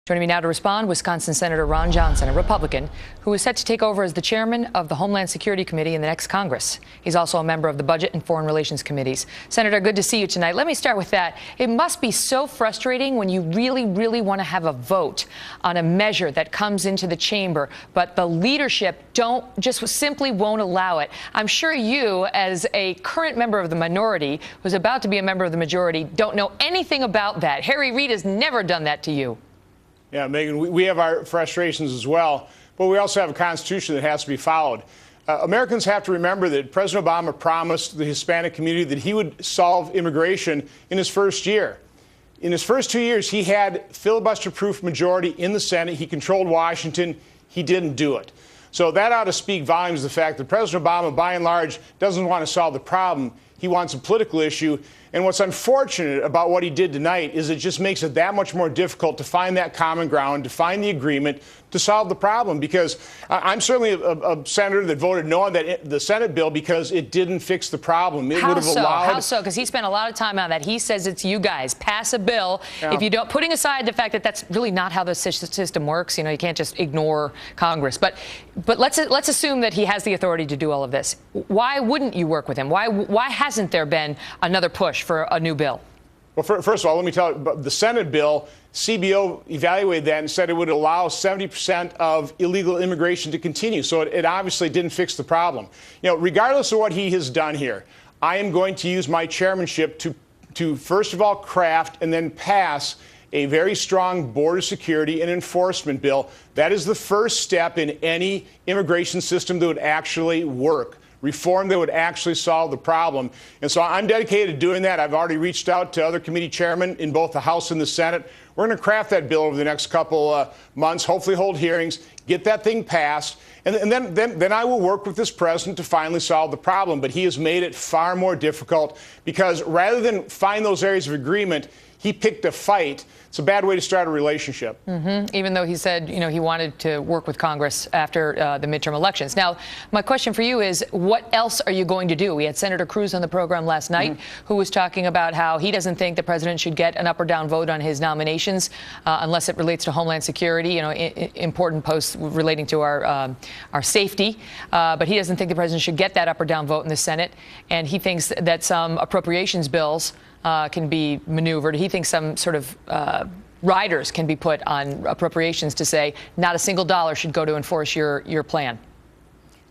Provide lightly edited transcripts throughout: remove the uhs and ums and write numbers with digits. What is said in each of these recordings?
Joining me now to respond, Wisconsin Senator Ron Johnson, a Republican, who is set to take over as the chairman of the Homeland Security Committee in the next Congress. He's also a member of the Budget and Foreign Relations Committees. Senator, good to see you tonight. Let me start with that. It must be so frustrating when you really, really want to have a vote on a measure that comes into the chamber, but the leadership simply won't allow it. I'm sure you, as a current member of the minority, who's about to be a member of the majority, don't know anything about that. Harry Reid has never done that to you. Yeah, Megyn, we have our frustrations as well, but we also have a Constitution that has to be followed. Americans have to remember that President Obama promised the Hispanic community that he would solve immigration in his first year. In his first 2 years, he had filibuster-proof majority in the Senate. He controlled Washington. He didn't do it. So that ought to speak volumes of the fact that President Obama, by and large, doesn't want to solve the problem. He wants a political issue. And what's unfortunate about what he did tonight is it just makes it that much more difficult to find that common ground, to find the agreement, to solve the problem. Because I'm certainly a senator that voted no on the Senate bill because it didn't fix the problem. It would have allowed. How so? Because he spent a lot of time on that. He says it's you guys. Pass a bill. Yeah. If you don't, putting aside the fact that that's really not how the system works. You know, you can't just ignore Congress. But let's assume that he has the authority to do all of this. Why wouldn't you work with him? Why hasn't there been another push for a new bill? Well, first of all, let me tell you, the Senate bill, CBO evaluated that and said it would allow 70% of illegal immigration to continue. So it obviously didn't fix the problem. You know, regardless of what he has done here, I am going to use my chairmanship to first of all craft and then pass a very strong border security and enforcement bill. That is the first step in any immigration system that would actually work. Reform that would actually solve the problem. And so I'm dedicated to doing that. I've already reached out to other committee chairmen in both the House and the Senate. We're going to craft that bill over the next couple months, hopefully hold hearings, get that thing passed, and then I will work with this president to finally solve the problem. But he has made it far more difficult because rather than find those areas of agreement, he picked a fight. It's a bad way to start a relationship. Even though he said, you know, he wanted to work with Congress after the midterm elections. Now, my question for you is, what else are you going to do? We had Senator Cruz on the program last night who was talking about how he doesn't think the president should get an up or down vote on his nominations unless it relates to Homeland Security, you know, important posts relating to our safety. But he doesn't think the president should get that up or down vote in the Senate. And he thinks that some appropriations bills can be maneuvered. He thinks some sort of riders can be put on appropriations to say not a single dollar should go to enforce your plan.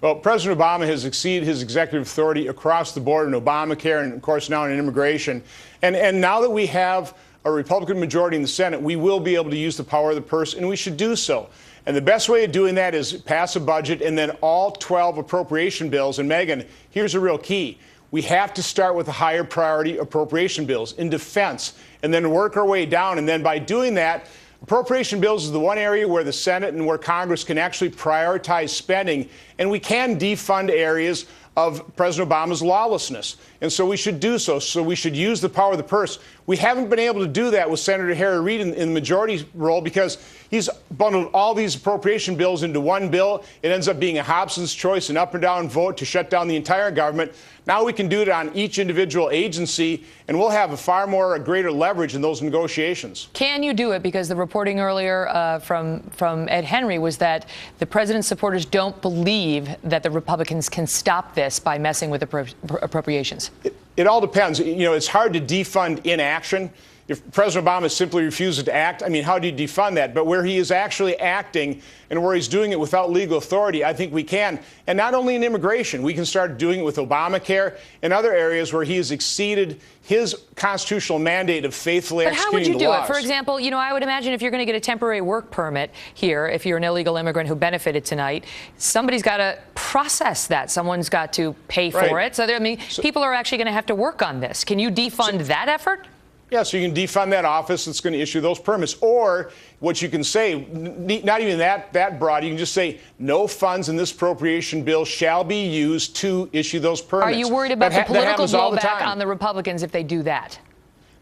Well, President Obama has exceeded his executive authority across the board in Obamacare and, of course, now in immigration. And now that we have a Republican majority in the Senate, we will be able to use the power of the purse, and we should do so. And the best way of doing that is pass a budget and then all 12 appropriation bills. And, Megyn, here's a real key. We have to start with the higher priority appropriation bills in defense and then work our way down. And then by doing that, appropriation bills is the one area where the Senate and where Congress can actually prioritize spending. And we can defund areas of President Obama's lawlessness. And so we should do so. So we should use the power of the purse. We haven't been able to do that with Senator Harry Reid in the majority role because he's bundled all these appropriation bills into one bill. It ends up being a Hobson's choice, an up and down vote to shut down the entire government. Now we can do it on each individual agency, and we'll have a greater leverage in those negotiations. Can you do it? Because the reporting earlier from Ed Henry was that the president's supporters don't believe that the Republicans can stop this by messing with appropriations. It all depends. You know, it's hard to defund inaction. If President Obama simply refuses to act, I mean, how do you defund that? But where he is actually acting and where he's doing it without legal authority, I think we can. And not only in immigration, we can start doing it with Obamacare and other areas where he has exceeded his constitutional mandate of faithfully executing the laws. But how would you do it? For example, you know, I would imagine if you're going to get a temporary work permit here, if you're an illegal immigrant who benefited tonight, somebody's got to process that. Someone's got to pay for it. So, people are actually going to have to work on this. Can you defund that effort? Yeah, so you can defund that office that's going to issue those permits. Or what you can say, not even that broad, you can just say no funds in this appropriation bill shall be used to issue those permits. Are you worried about the political blowback on the Republicans if they do that?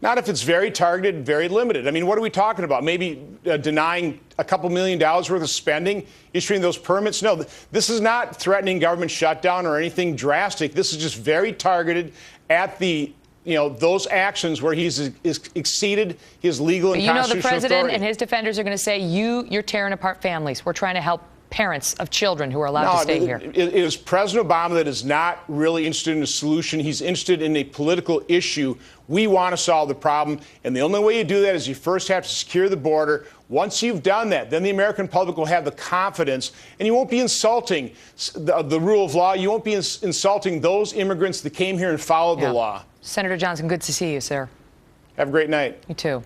Not if it's very targeted, very limited. I mean, what are we talking about? Maybe denying a couple $1 million worth of spending, issuing those permits? No, this is not threatening government shutdown or anything drastic. This is just very targeted at the those actions where he's exceeded his legal and but constitutional the president authority. and his defenders are going to say you're tearing apart families. We're trying to help parents of children who are allowed to stay here. It is President Obama that is not really interested in a solution. He's interested in a political issue. We want to solve the problem, and the only way you do that is you first have to secure the border. Once you've done that, then the American public will have the confidence, and you won't be insulting the rule of law. You won't be insulting those immigrants that came here and followed the law. Senator Johnson, good to see you, sir. Have a great night. You too.